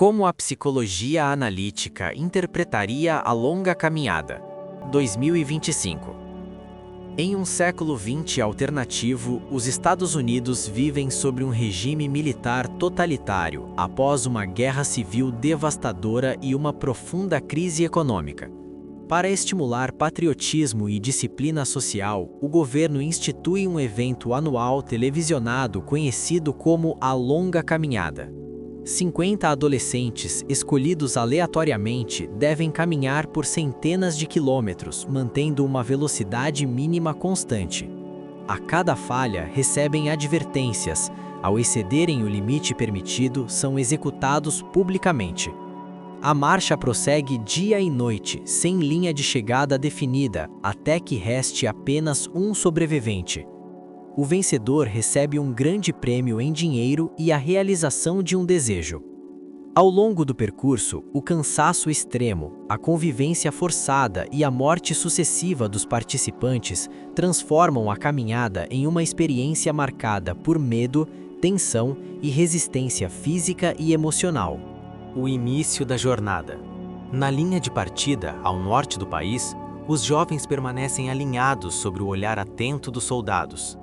Como a psicologia analítica interpretaria a longa caminhada? 2025. Em um século XX alternativo, os Estados Unidos vivem sob um regime militar totalitário após uma guerra civil devastadora e uma profunda crise econômica. Para estimular patriotismo e disciplina social, o governo institui um evento anual televisionado conhecido como a Longa Caminhada. 50 adolescentes, escolhidos aleatoriamente, devem caminhar por centenas de quilômetros, mantendo uma velocidade mínima constante. A cada falha, recebem advertências. Ao excederem o limite permitido, são executados publicamente. A marcha prossegue dia e noite, sem linha de chegada definida, até que reste apenas um sobrevivente. O vencedor recebe um grande prêmio em dinheiro e a realização de um desejo. Ao longo do percurso, o cansaço extremo, a convivência forçada e a morte sucessiva dos participantes transformam a caminhada em uma experiência marcada por medo, tensão e resistência física e emocional. O início da jornada. Na linha de partida, ao norte do país, os jovens permanecem alinhados sob o olhar atento dos soldados.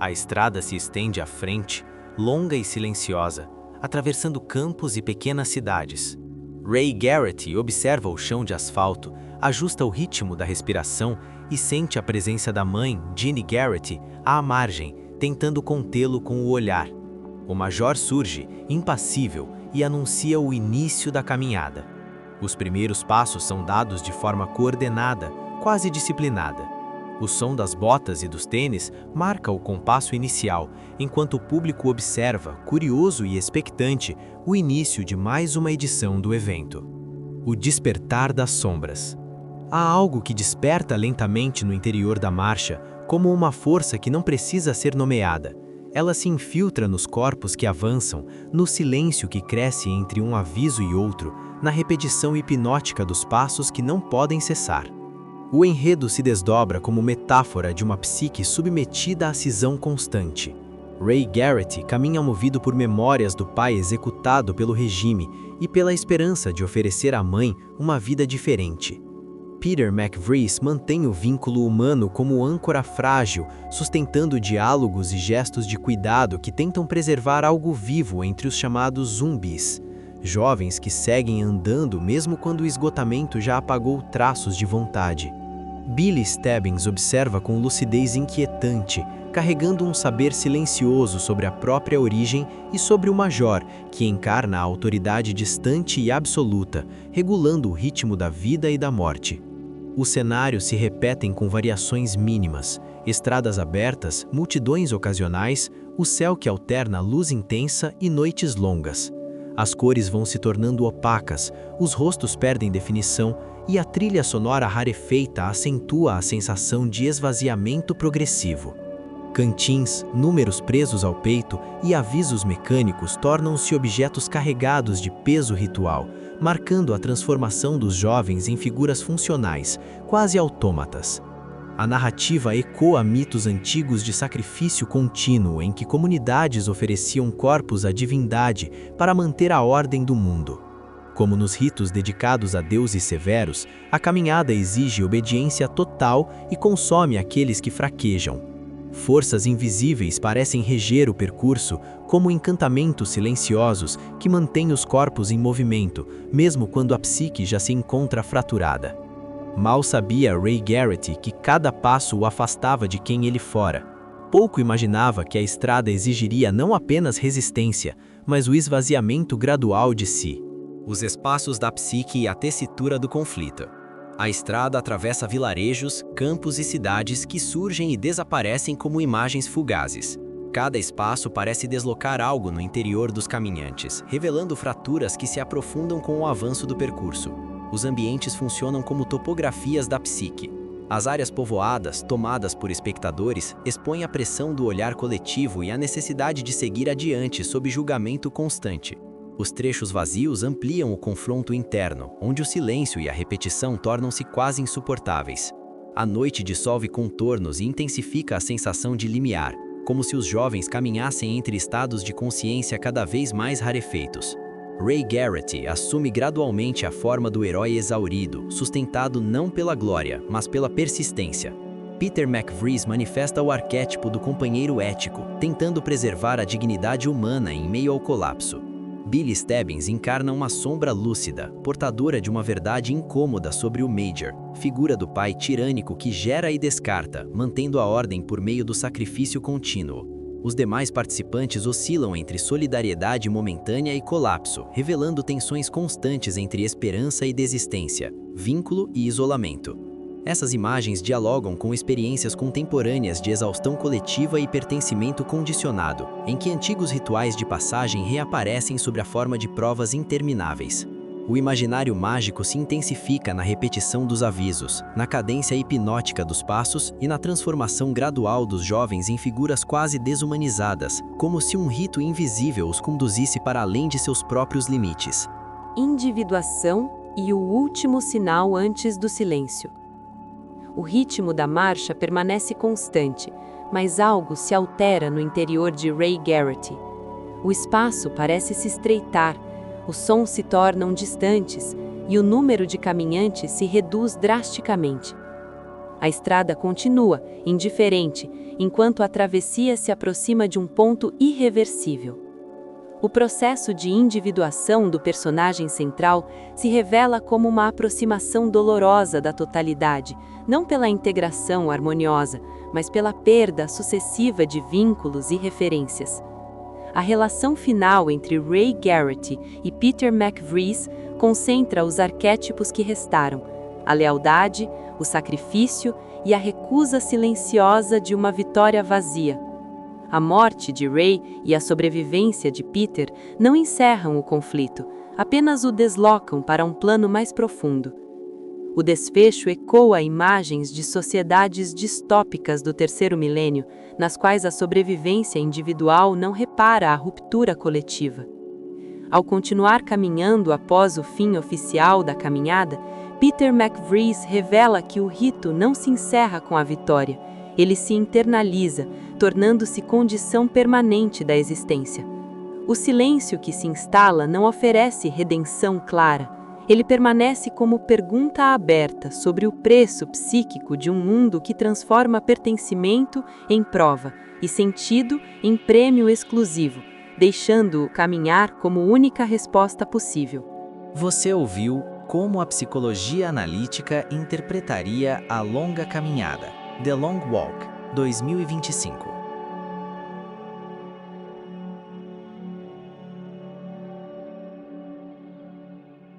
A estrada se estende à frente, longa e silenciosa, atravessando campos e pequenas cidades. Ray Garrett observa o chão de asfalto, ajusta o ritmo da respiração e sente a presença da mãe, Jeannie Garrett, à margem, tentando contê-lo com o olhar. O major surge, impassível, e anuncia o início da caminhada. Os primeiros passos são dados de forma coordenada, quase disciplinada. O som das botas e dos tênis marca o compasso inicial, enquanto o público observa, curioso e expectante, o início de mais uma edição do evento. O despertar das sombras. Há algo que desperta lentamente no interior da marcha, como uma força que não precisa ser nomeada. Ela se infiltra nos corpos que avançam, no silêncio que cresce entre um aviso e outro, na repetição hipnótica dos passos que não podem cessar. O enredo se desdobra como metáfora de uma psique submetida à cisão constante. Ray Garrett caminha movido por memórias do pai executado pelo regime e pela esperança de oferecer à mãe uma vida diferente. Peter McVrees mantém o vínculo humano como âncora frágil, sustentando diálogos e gestos de cuidado que tentam preservar algo vivo entre os chamados zumbis. Jovens que seguem andando mesmo quando o esgotamento já apagou traços de vontade. Billy Stebbins observa com lucidez inquietante, carregando um saber silencioso sobre a própria origem e sobre o Major, que encarna a autoridade distante e absoluta, regulando o ritmo da vida e da morte. Os cenários se repetem com variações mínimas, estradas abertas, multidões ocasionais, o céu que alterna luz intensa e noites longas. As cores vão se tornando opacas, os rostos perdem definição e a trilha sonora rarefeita acentua a sensação de esvaziamento progressivo. Cantins, números presos ao peito e avisos mecânicos tornam-se objetos carregados de peso ritual, marcando a transformação dos jovens em figuras funcionais, quase autômatas. A narrativa ecoa mitos antigos de sacrifício contínuo em que comunidades ofereciam corpos à divindade para manter a ordem do mundo. Como nos ritos dedicados a deuses severos, a caminhada exige obediência total e consome aqueles que fraquejam. Forças invisíveis parecem reger o percurso, como encantamentos silenciosos que mantêm os corpos em movimento, mesmo quando a psique já se encontra fraturada. Mal sabia Ray Garrett que cada passo o afastava de quem ele fora. Pouco imaginava que a estrada exigiria não apenas resistência, mas o esvaziamento gradual de si. Os espaços da psique e a tessitura do conflito. A estrada atravessa vilarejos, campos e cidades que surgem e desaparecem como imagens fugazes. Cada espaço parece deslocar algo no interior dos caminhantes, revelando fraturas que se aprofundam com o avanço do percurso. Os ambientes funcionam como topografias da psique. As áreas povoadas, tomadas por espectadores, expõem a pressão do olhar coletivo e a necessidade de seguir adiante sob julgamento constante. Os trechos vazios ampliam o confronto interno, onde o silêncio e a repetição tornam-se quase insuportáveis. A noite dissolve contornos e intensifica a sensação de limiar, como se os jovens caminhassem entre estados de consciência cada vez mais rarefeitos. Ray Garrett assume gradualmente a forma do herói exaurido, sustentado não pela glória, mas pela persistência. Peter McVries manifesta o arquétipo do companheiro ético, tentando preservar a dignidade humana em meio ao colapso. Billy Stebbins encarna uma sombra lúcida, portadora de uma verdade incômoda sobre o Major, figura do pai tirânico que gera e descarta, mantendo a ordem por meio do sacrifício contínuo. Os demais participantes oscilam entre solidariedade momentânea e colapso, revelando tensões constantes entre esperança e desistência, vínculo e isolamento. Essas imagens dialogam com experiências contemporâneas de exaustão coletiva e pertencimento condicionado, em que antigos rituais de passagem reaparecem sob a forma de provas intermináveis. O imaginário mágico se intensifica na repetição dos avisos, na cadência hipnótica dos passos e na transformação gradual dos jovens em figuras quase desumanizadas, como se um rito invisível os conduzisse para além de seus próprios limites. Individuação e o último sinal antes do silêncio. O ritmo da marcha permanece constante, mas algo se altera no interior de Ray Garrett. O espaço parece se estreitar, os sons se tornam distantes e o número de caminhantes se reduz drasticamente. A estrada continua, indiferente, enquanto a travessia se aproxima de um ponto irreversível. O processo de individuação do personagem central se revela como uma aproximação dolorosa da totalidade, não pela integração harmoniosa, mas pela perda sucessiva de vínculos e referências. A relação final entre Ray Garrett e Peter McVries concentra os arquétipos que restaram: a lealdade, o sacrifício e a recusa silenciosa de uma vitória vazia. A morte de Ray e a sobrevivência de Peter não encerram o conflito, apenas o deslocam para um plano mais profundo. O desfecho ecoa imagens de sociedades distópicas do terceiro milênio, nas quais a sobrevivência individual não repara a ruptura coletiva. Ao continuar caminhando após o fim oficial da caminhada, Peter McVries revela que o rito não se encerra com a vitória, ele se internaliza, tornando-se condição permanente da existência. O silêncio que se instala não oferece redenção clara. Ele permanece como pergunta aberta sobre o preço psíquico de um mundo que transforma pertencimento em prova e sentido em prêmio exclusivo, deixando-o caminhar como única resposta possível. Você ouviu Como a Psicologia Analítica Interpretaria a Longa Caminhada, The Long Walk, 2025.